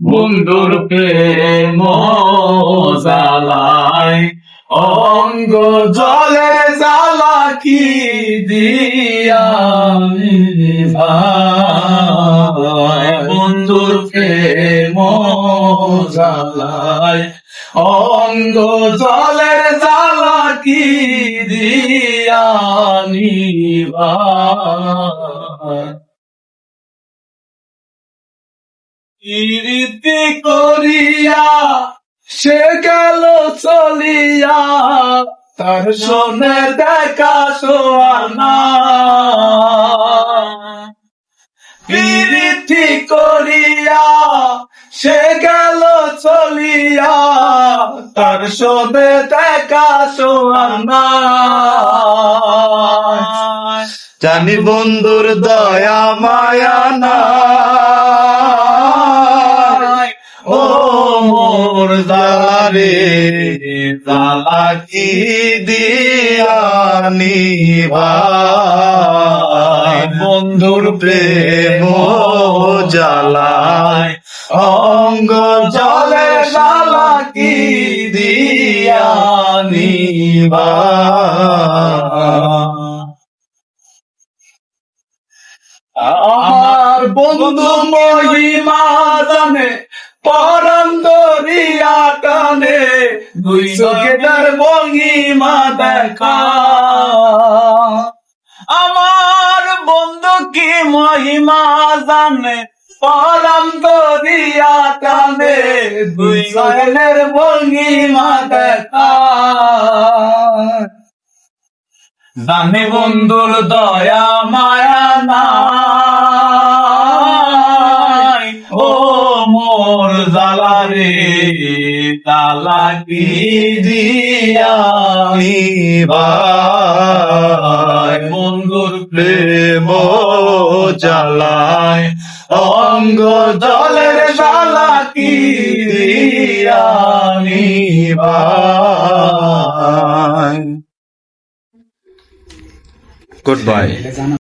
বন্ধুর প্রেম জ্বালায় অঙ্গ জলে জ্বালা কি দিয়া নিভাই। বন্ধুর প্রেম জ্বালায় অঙ্গ জলের জ্বালা কি দিয়া নিভাই। প্রীতি করিয়া সে গেল চলিয়া, তার শোনে দেখা সোয়ানা। প্রীতি করিয়া সে গেল চলিয়া, তার শোনে দেখা সোয়ানা। জানি বন্ধুর দয়া মায়া নাই, ও মোর জ্বালারে জ্বালা কি দিয়া নিভাই। বন্ধুর প্রেম জ্বালায় অঙ্গ জলে জ্বালা কি দিয়া নিভাই। আমার বন্ধু মহিমা জানে পরম দরিয়া টানে, দুই চোখে তার মহিমা দেখা। আমার বন্ধু কি মহিমা জানে পরম দরিয়া টানে, দুই চোখের মহিমা দেখা। জানে বন্ধুর দয়া মায়া নাই, ও মোর জ্বালারে জ্বালা কি দিয়া নিভাই। বন্ধুর প্রেম জ্বালায় অঙ্গ জলের জ্বালা কি দিয়া নিভাই। Goodbye.